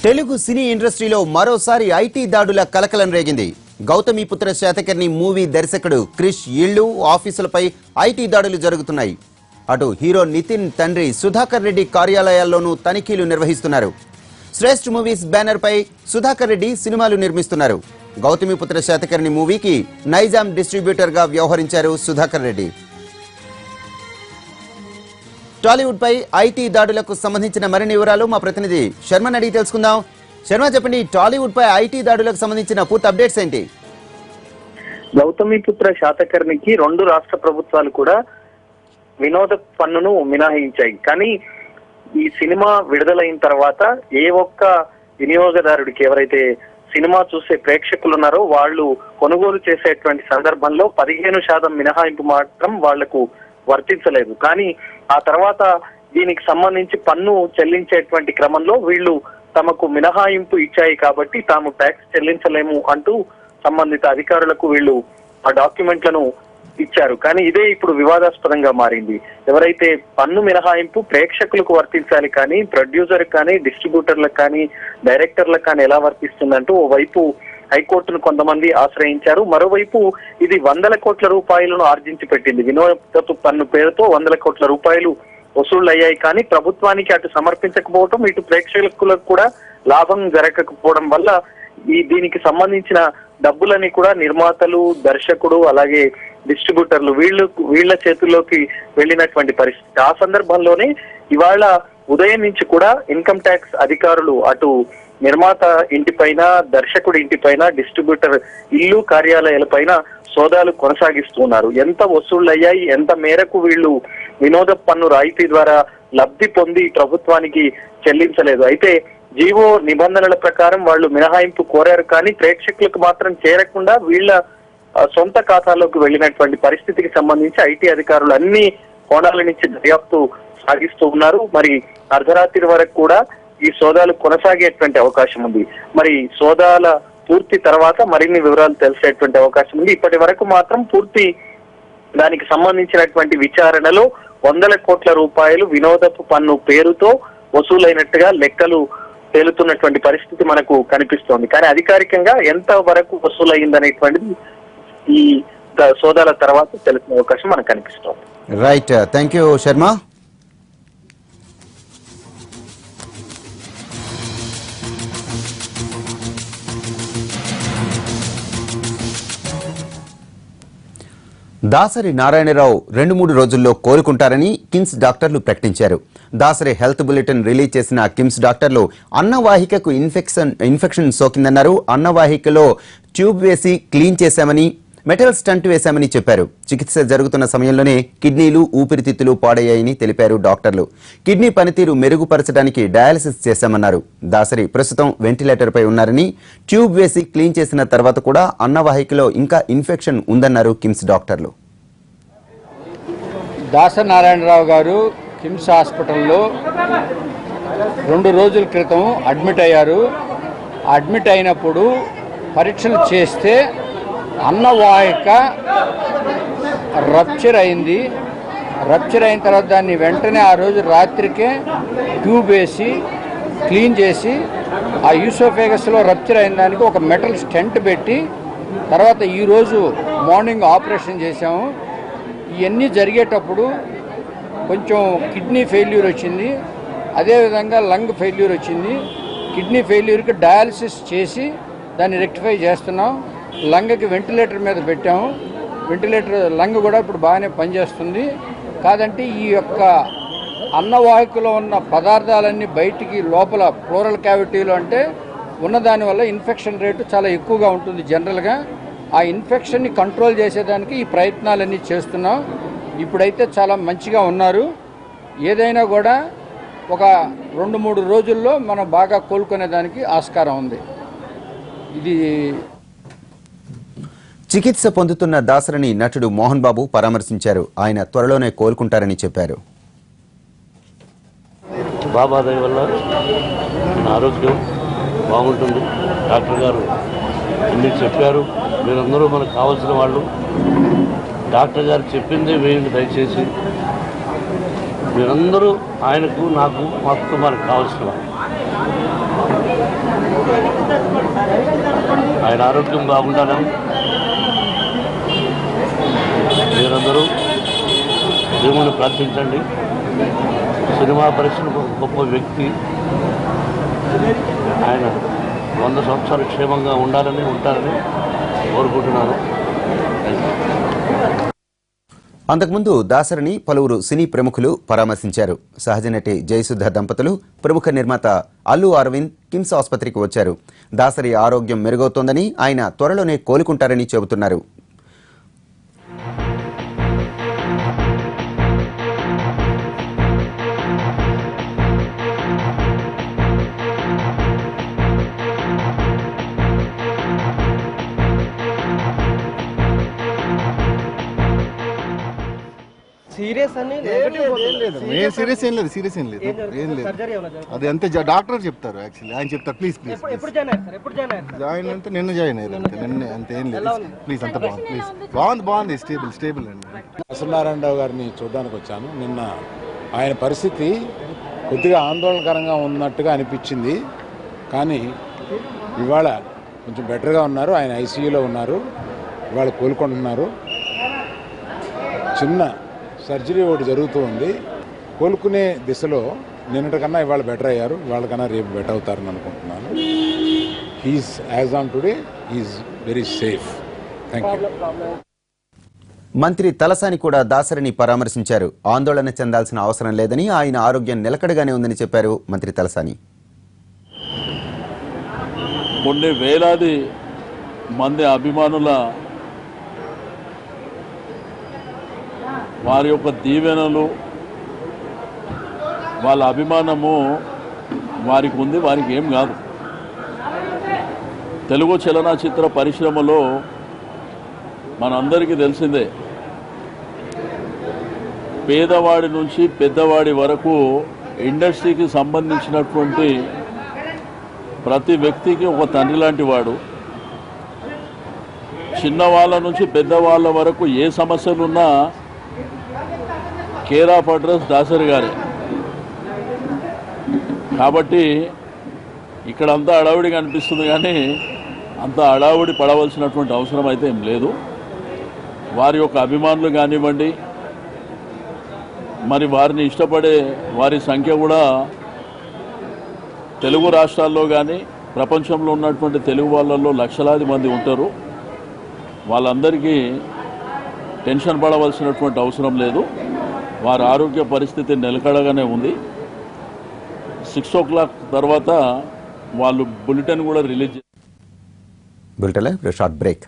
తెలుగు సినీ ఇండస్ట్రీలో మరోసారి ఐటీ దాడుల కలకలం రేగింది. గౌతమిపుత్ర శాతకర్ణి మూవీ దర్శకుడు క్రిష్ ఇళ్లు, ఆఫీసులపై ఐటీ దాడులు జరుగుతున్నాయి. అటు హీరో నితిన్ తండ్రి సుధాకర్ రెడ్డి కార్యాలయాల్లోనూ తనిఖీలు నిర్వహిస్తున్నారు. శ్రేష్ఠ మూవీస్ బ్యానర్ పై సుధాకర్ రెడ్డి సినిమాలు నిర్మిస్తున్నారు. గౌతమిపుత్ర శాతకర్ణి మూవీకి నైజాం డిస్ట్రిబ్యూటర్ గా వ్యవహరించారు సుధాకర్ రెడ్డి. టాలీవుడ్ పై ఐటీ దాడులకు సంబంధించిన మరిన్ని వివరాలు మా ప్రతినిధి శర్మని అడిగి తెలుసుకుందాం. శర్మ, చెప్పండి, టాలీవుడ్ పై ఐటీ దాడులకు సంబంధించిన పూర్తి అప్డేట్స్ ఏంటి? గౌతమిపుత్ర శాతకర్ణికి 2 రాష్ట్ర ప్రభుత్వాలు కూడా వినోద పన్నును మినహాయించాయి. కానీ ఈ సినిమా విడుదలైన తర్వాత ఏ ఒక్క వినియోగదారుడికి, ఎవరైతే సినిమా చూసే ప్రేక్షకులు ఉన్నారో వాళ్ళు కొనుగోలు చేసేటువంటి సందర్భంలో 15% మినహాయింపు మాత్రం వాళ్లకు వర్తించలేదు. కానీ ఆ తర్వాత దీనికి సంబంధించి పన్ను చెల్లించేటువంటి క్రమంలో వీళ్ళు తమకు మినహాయింపు ఇచ్చాయి కాబట్టి తాము ట్యాక్స్ చెల్లించలేము అంటూ సంబంధిత అధికారులకు వీళ్ళు ఆ డాక్యుమెంట్లను ఇచ్చారు. కానీ ఇదే ఇప్పుడు వివాదాస్పదంగా మారింది. ఎవరైతే పన్ను మినహాయింపు ప్రేక్షకులకు వర్తించాలి కానీ ప్రొడ్యూసర్ కానీ డిస్ట్రిబ్యూటర్లకు కానీ డైరెక్టర్లకు కానీ ఎలా వర్తిస్తుందంటూ ఓవైపు హైకోర్టును కొంతమంది ఆశ్రయించారు. మరోవైపు ఇది 100 కోట్ల రూపాయలను ఆర్జించి పెట్టింది. వినోదపు పన్ను పేరుతో 100 కోట్ల రూపాయలు వసూళ్లయ్యాయి. కానీ ప్రభుత్వానికి అటు సమర్పించకపోవడం, ఇటు ప్రేక్షకులకు కూడా లాభం జరగకపోవడం వల్ల దీనికి సంబంధించిన డబ్బులని కూడా నిర్మాతలు, దర్శకుడు, అలాగే డిస్ట్రిబ్యూటర్లు వీళ్ళ చేతుల్లోకి వెళ్ళినటువంటి పరిస్థితి. ఆ సందర్భంలోనే ఇవాళ ఉదయం నుంచి కూడా ఇన్కమ్ ట్యాక్స్ అధికారులు అటు నిర్మాత ఇంటిపైన, దర్శకుడి ఇంటిపైన, డిస్ట్రిబ్యూటర్ ఇల్లు, కార్యాలయాలపైన సోదాలు కొనసాగిస్తున్నారు. ఎంత వసూళ్లయ్యాయి, ఎంత మేరకు వీళ్ళు వినోద పన్ను రాయితీ ద్వారా లబ్ధి పొంది ప్రభుత్వానికి చెల్లించలేదు. అయితే జీవో నిబంధనల ప్రకారం వాళ్ళు మినహాయింపు కోరారు. కానీ ప్రేక్షకులకు మాత్రం చేరకుండా వీళ్ళ సొంత ఖాతాలోకి వెళ్ళినటువంటి పరిస్థితికి సంబంధించి ఐటీ అధికారులు అన్ని కోణాల నుంచి దర్యాప్తు సాగిస్తూ ఉన్నారు. మరి అర్ధరాత్రి వరకు కూడా ఈ సోదాలు కొనసాగేటువంటి అవకాశం ఉంది. మరి సోదాల పూర్తి తర్వాత మరిన్ని వివరాలు తెలిసేటువంటి అవకాశం ఉంది. ఇప్పటి వరకు మాత్రం పూర్తి దానికి సంబంధించినటువంటి విచారణలో 100 కోట్ల రూపాయలు వినోదపు పన్ను పేరుతో వసూలైనట్టుగా లెక్కలు తేలుతున్నటువంటి పరిస్థితి మనకు కనిపిస్తోంది. కానీ అధికారికంగా ఎంత వరకు వసూలైందనేటువంటిది ఈ సోదాల తర్వాత తెలిసిన అవకాశం మనకు కనిపిస్తోంది. Right, thank you Sharma. Dasari Narayana Rao 2-3 రోజుల్లో కోలుకుంటారని కిమ్స్ డాక్టర్లు ప్రకటించారు. దాసరి హెల్త్ బులెటిన్ రిలీజ్ చేసిన కిమ్స్ డాక్టర్లు అన్నవాహికకు ఇన్ఫెక్షన్ సోకిందన్నారు. అన్నవాహికలో ట్యూబ్ వేసి క్లీన్ చేశామని, మెటల్ స్టంట్ వేశామని చెప్పారు. చికిత్స జరుగుతున్న సమయంలోనే కిడ్నీలు, ఊపిరితిత్తులు పాడయ్యాయని తెలిపారు డాక్టర్లు. కిడ్నీ పనితీరు మెరుగుపరచడానికి డయాలసిస్ చేశామన్నారు. దాసరి ప్రస్తుతం వెంటిలేటర్పై ఉన్నారని, ట్యూబ్ వేసి క్లీన్ చేసిన తర్వాత కూడా అన్నవాహికలో ఇంకా ఇన్ఫెక్షన్ ఉందన్నారు కిమ్స్ డాక్టర్లు. దాసరి నారాయణరావు గారు కిమ్స్ హాస్పిటల్లో 2 రోజుల క్రితం అడ్మిట్ అయ్యారు. అడ్మిట్ అయినప్పుడు పరీక్షలు చేస్తే అన్నవాహిక రప్చర్ అయింది. రప్చర్ అయిన తర్వాత దాన్ని వెంటనే ఆ రోజు రాత్రికే ట్యూబ్ వేసి క్లీన్ చేసి ఆ యూసోఫేగస్లో రప్చర్ అయిన దానికి ఒక మెటల్ స్టెంట్ పెట్టి తర్వాత ఈరోజు మార్నింగ్ ఆపరేషన్ చేశాము. ఇవన్నీ జరిగేటప్పుడు కొంచెం కిడ్నీ ఫెయిల్యూర్ వచ్చింది, అదేవిధంగా లంగ్ ఫెయిల్యూర్ వచ్చింది. కిడ్నీ ఫెయిల్యూర్కి డయాలసిస్ చేసి దాన్ని రెక్టిఫై చేస్తున్నాం. లంగ్కి వెంటిలేటర్ మీద పెట్టాము. వెంటిలేటర్ లంగ్ కూడా ఇప్పుడు బాగానే పనిచేస్తుంది. కాదంటే ఈ యొక్క అన్నవాహికలో ఉన్న పదార్థాలన్నీ బయటికి లోపల ప్లోరల్ క్యావిటీలో అంటే ఉన్నదానివల్ల ఇన్ఫెక్షన్ రేటు చాలా ఎక్కువగా ఉంటుంది జనరల్గా. ఆ ఇన్ఫెక్షన్ని కంట్రోల్ చేసేదానికి ఈ ప్రయత్నాలన్నీ చేస్తున్నాం. ఇప్పుడైతే చాలా మంచిగా ఉన్నారు. ఏదైనా కూడా ఒక 2-3 రోజుల్లో మనం బాగా కోలుకునేదానికి ఆస్కారం ఉంది. ఇది చికిత్స పొందుతున్న దాసరిని నటుడు మోహన్ బాబు పరామర్శించారు. ఆయన త్వరలోనే కోలుకుంటారని చెప్పారు. బాబా దయ వల్ల ఆరోగ్యం బాగుంటుంది. డాక్టర్ గారు అన్నీ చెప్పారు. మీరందరూ మనకు కావాల్సిన వాళ్ళు. డాక్టర్ గారు చెప్పిందే వేయండి దయచేసి. మీరందరూ ఆయనకు, నాకు, మా కుటుంబానికి కావాల్సిన వాళ్ళు. ఆయన ఆరోగ్యం బాగుండాలని మీరందరూ దేవుని ప్రార్థించండి. సినిమా పరిశ్రమకు ఒక గొప్ప వ్యక్తి, ఆయన 100 సంవత్సరాలు క్షేమంగా ఉండాలని ఉంటారని కోరుకుంటున్నాను. అంతకుముందు దాసరిని పలువురు సినీ ప్రముఖులు పరామర్శించారు. సహజ నటి జయసుధ దంపతులు, ప్రముఖ నిర్మాత అల్లు అరవింద్ కిమ్స్ ఆసుపత్రికి వచ్చారు. దాసరి ఆరోగ్యం మెరుగవుతోందని, ఆయన త్వరలోనే కోలుకుంటారని చెబుతున్నారు. సీరియస్ అని సీరియస్ ఏం లేదు అది అంతే డాక్టర్ చెప్తారు. యాక్చువల్లీ ఆయన చెప్తారు ప్లీజ్ జాయిన్ అంటే నిన్న జాయిన్ అయ్యారు అంతే ఏం లేదు ప్లీజ్ అంత బాగుంది స్టేబుల్ అండి. సత్యనారాయణరావు గారిని చూడడానికి వచ్చాను. నిన్న ఆయన పరిస్థితి కొద్దిగా ఆందోళనకరంగా ఉన్నట్టుగా అనిపించింది, కానీ ఇవాళ కొంచెం బెటర్గా ఉన్నారు. ఆయన ఐసీయూలో ఉన్నారు, ఇవాళ కోలుకుంటున్నారు. చిన్న సర్జరీ ఒకటి జరుగుతూ ఉంది. కోలుకునే దిశలో నిన్నటికన్నా ఇవాళ బెటర్ అయ్యారు, ఇవాళకన్నా రేపు బెటర్ అవుతారని అనుకుంటున్నాను. He's as on today he's very safe. Thank you. మంత్రి తలసాని కూడా దాసరిని పరామర్శించారు. ఆందోళన చెందాల్సిన అవసరం లేదని, ఆయన ఆరోగ్యం నిలకడగానే ఉందని చెప్పారు మంత్రి తలసాని. కొన్ని వేలాది మంది అభిమానుల వారి యొక్క దీవెనలు, వాళ్ళ అభిమానము వారికి ఉంది, వారికి ఏం కాదు. తెలుగు చలనచిత్ర పరిశ్రమలో మనందరికీ తెలిసిందే, పేదవాడి నుంచి పెద్దవాడి వరకు ఇండస్ట్రీకి సంబంధించినటువంటి ప్రతి వ్యక్తికి ఒక తండ్రి లాంటి వాడు. చిన్నవాళ్ళ నుంచి పెద్దవాళ్ళ వరకు ఏ సమస్యలున్నా కేర్ ఆఫ్ అడ్రస్ దాసరి గారే. కాబట్టి ఇక్కడ అంతా హడావుడిగా అనిపిస్తుంది, కానీ అంత హడావుడి పడవలసినటువంటి అవసరం అయితే ఏం లేదు. వారి యొక్క అభిమానులు కానివ్వండి, మరి వారిని ఇష్టపడే వారి సంఖ్య కూడా తెలుగు రాష్ట్రాల్లో కానీ ప్రపంచంలో ఉన్నటువంటి తెలుగు వాళ్ళల్లో లక్షలాది మంది ఉంటారు. వాళ్ళందరికీ టెన్షన్ పడవలసినటువంటి అవసరం లేదు. వారి ఆరోగ్య పరిస్థితి నిలకడగానే ఉంది. 6 o'clock తర్వాత వాళ్ళు బులెటిన్ కూడా రిలీజ్ షార్ట్ బ్రేక్.